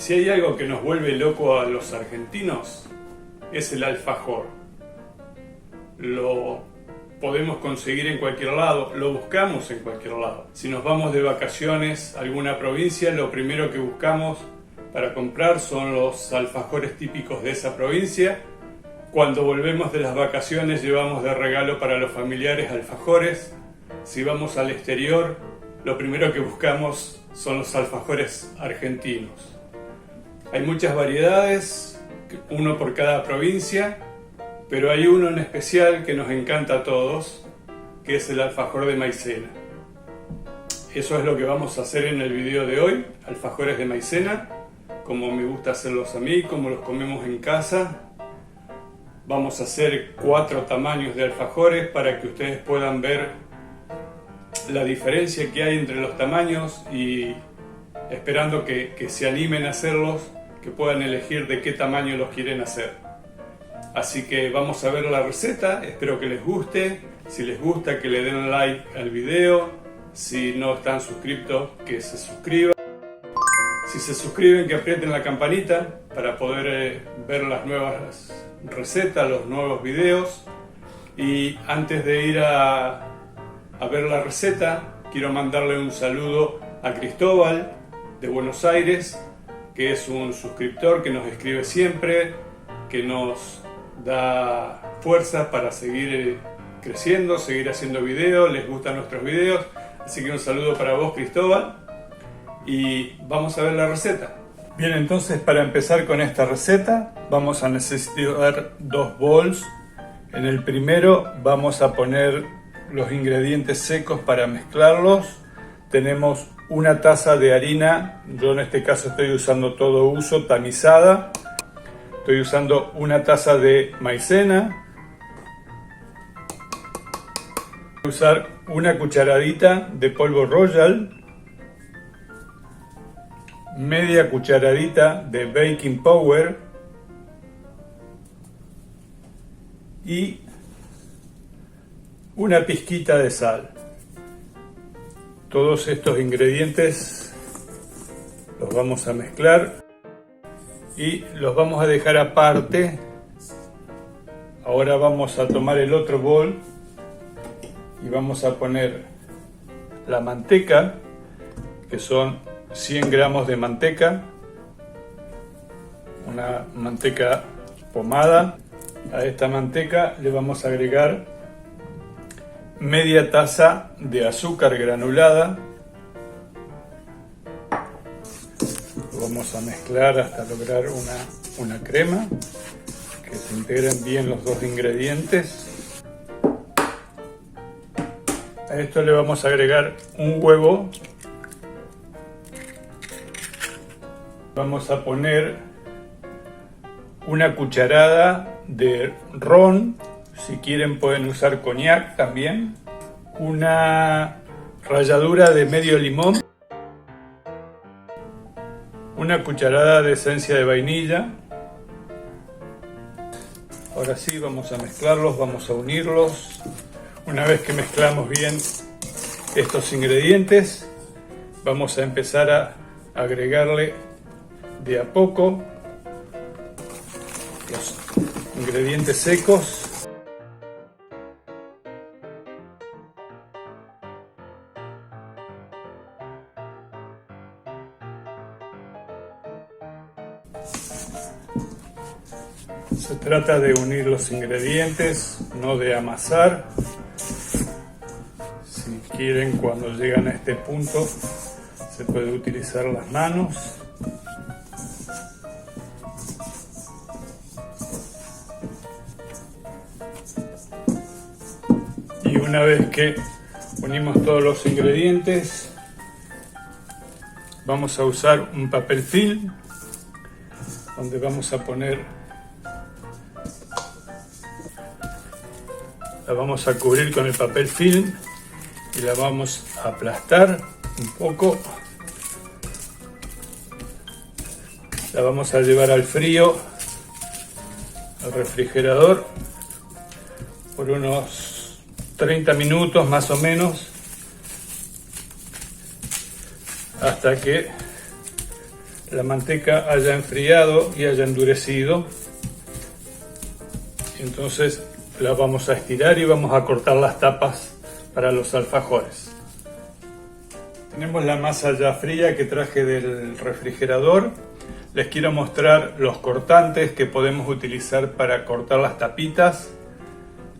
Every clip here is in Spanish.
Si hay algo que nos vuelve loco a los argentinos, es el alfajor. Lo podemos conseguir en cualquier lado, lo buscamos en cualquier lado. Si nos vamos de vacaciones a alguna provincia, lo primero que buscamos para comprar son los alfajores típicos de esa provincia. Cuando volvemos de las vacaciones llevamos de regalo para los familiares alfajores. Si vamos al exterior, lo primero que buscamos son los alfajores argentinos. Hay muchas variedades, uno por cada provincia, pero hay uno en especial que nos encanta a todos, que es el alfajor de maicena. Eso es lo que vamos a hacer en el video de hoy, alfajores de maicena, como me gusta hacerlos a mí, como los comemos en casa. Vamos a hacer 4 tamaños de alfajores para que ustedes puedan ver la diferencia que hay entre los tamaños y esperando que se animen a hacerlos, que puedan elegir de qué tamaño los quieren hacer. Así que vamos a ver la receta, espero que les guste. Si les gusta, que le den like al video. Si no están suscritos, que se suscriban. Si se suscriben, que aprieten la campanita para poder ver las nuevas recetas, los nuevos videos. Y antes de ir a ver la receta, quiero mandarle un saludo a Cristóbal de Buenos Aires, que es un suscriptor que nos escribe siempre, que nos da fuerza para seguir creciendo, seguir haciendo videos, les gustan nuestros videos, así que un saludo para vos, Cristóbal, y vamos a ver la receta. Bien, entonces para empezar con esta receta vamos a necesitar 2 bols. En el primero vamos a poner los ingredientes secos para mezclarlos. Tenemos 1 taza de harina, yo en este caso estoy usando todo uso, tamizada. Estoy usando 1 taza de maicena. Voy a usar 1 cucharadita de polvo Royal, media cucharadita de baking powder y 1 pizquita de sal. Todos estos ingredientes los vamos a mezclar y los vamos a dejar aparte. Ahora vamos a tomar el otro bol y vamos a poner la manteca, que son 100 gramos de manteca, una manteca pomada. A esta manteca le vamos a agregar media taza de azúcar granulada. Lo vamos a mezclar hasta lograr una crema, que se integren bien los 2 ingredientes. A esto le vamos a agregar un huevo. Vamos a poner 1 cucharada de ron. Si quieren pueden usar coñac también. 1 ralladura de medio limón. 1 cucharada de esencia de vainilla. Ahora sí, vamos a mezclarlos, vamos a unirlos. Una vez que mezclamos bien estos ingredientes, vamos a empezar a agregarle de a poco los ingredientes secos. Se trata de unir los ingredientes, no de amasar. Si quieren, cuando llegan a este punto, se puede utilizar las manos. Y una vez que unimos todos los ingredientes, vamos a usar un papel film, donde vamos a poner, la vamos a cubrir con el papel film y la vamos a aplastar un poco. La vamos a llevar al frío, al refrigerador, por unos 30 minutos más o menos, hasta que la manteca haya enfriado y haya endurecido. Entonces la vamos a estirar y vamos a cortar las tapas para los alfajores. Tenemos la masa ya fría que traje del refrigerador. Les quiero mostrar los cortantes que podemos utilizar para cortar las tapitas.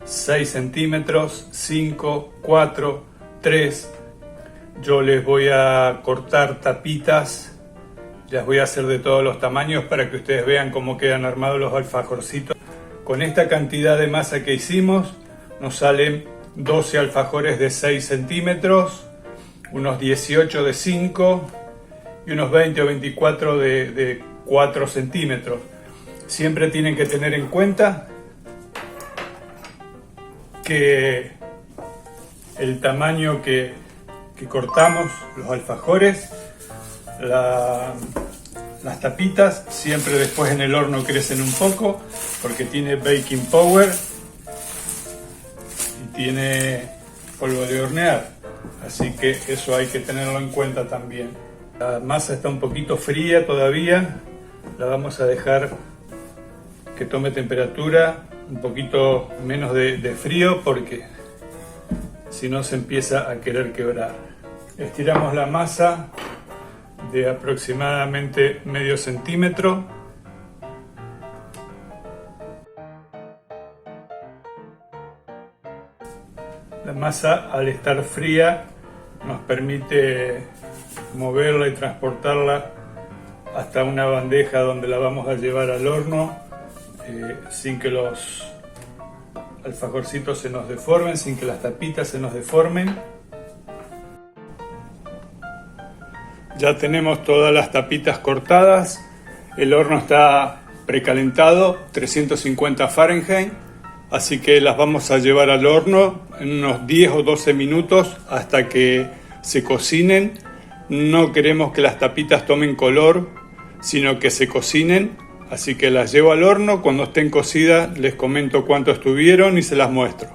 6 centímetros, 5, 4, 3. Yo les voy a cortar tapitas. Las voy a hacer de todos los tamaños para que ustedes vean cómo quedan armados los alfajorcitos. Con esta cantidad de masa que hicimos, nos salen 12 alfajores de 6 centímetros, unos 18 de 5 y unos 20 o 24 de 4 centímetros. Siempre tienen que tener en cuenta que el tamaño que cortamos los alfajores, las tapitas siempre después en el horno crecen un poco porque tiene baking power y tiene polvo de hornear, así que eso hay que tenerlo en cuenta también. La masa está un poquito fría todavía, la vamos a dejar que tome temperatura, un poquito menos de frío porque si no se empieza a querer quebrar. Estiramos la masa de aproximadamente medio centímetro. La masa, al estar fría, nos permite moverla y transportarla hasta una bandeja donde la vamos a llevar al horno sin que los alfajorcitos se nos deformen, sin que las tapitas se nos deformen. Ya tenemos todas las tapitas cortadas, el horno está precalentado, 350 Fahrenheit, así que las vamos a llevar al horno en unos 10 o 12 minutos hasta que se cocinen. No queremos que las tapitas tomen color, sino que se cocinen, así que las llevo al horno. Cuando estén cocidas les comento cuánto estuvieron y se las muestro.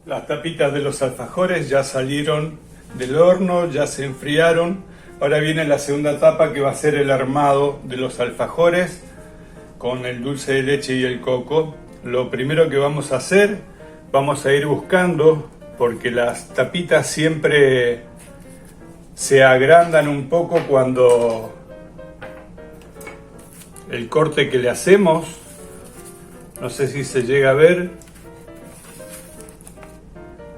Las tapitas de los alfajores ya salieron del horno, ya se enfriaron. Ahora viene la segunda etapa, que va a ser el armado de los alfajores con el dulce de leche y el coco. Lo primero que vamos a hacer, vamos a ir buscando, porque las tapitas siempre se agrandan un poco cuando el corte que le hacemos, no sé si se llega a ver,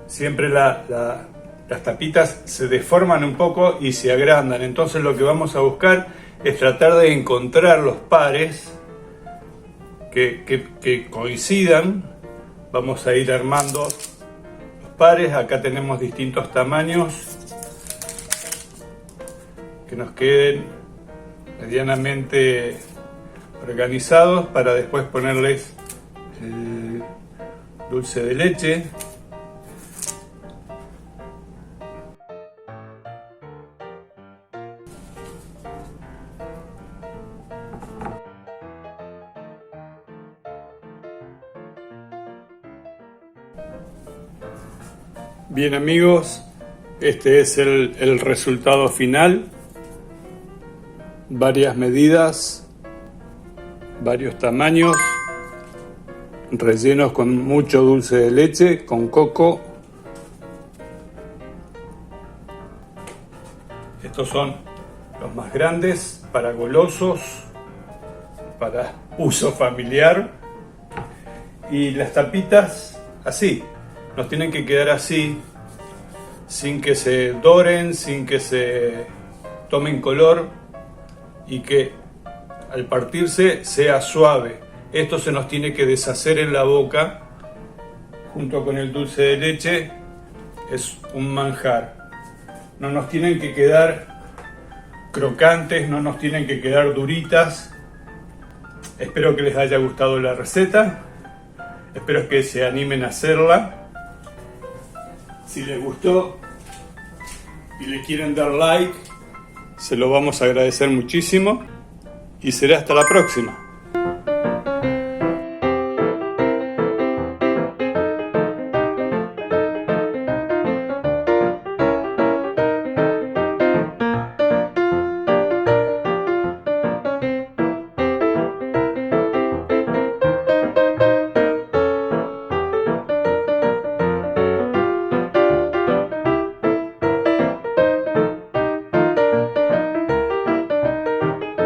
siempre las tapitas se deforman un poco y se agrandan. Entonces lo que vamos a buscar es tratar de encontrar los pares que coincidan. Vamos a ir armando los pares. Acá tenemos distintos tamaños que nos queden medianamente organizados para después ponerles el dulce de leche. Bien amigos, este es el resultado final. Varias medidas, varios tamaños, rellenos con mucho dulce de leche, con coco. Estos son los más grandes para golosos, para uso familiar. Y las tapitas así. Nos tienen que quedar así, sin que se doren, sin que se tomen color y que al partirse sea suave. Esto se nos tiene que deshacer en la boca junto con el dulce de leche. Es un manjar. No nos tienen que quedar crocantes, no nos tienen que quedar duritas. Espero que les haya gustado la receta. Espero que se animen a hacerla. Si les gustó y le quieren dar like, se lo vamos a agradecer muchísimo y será hasta la próxima.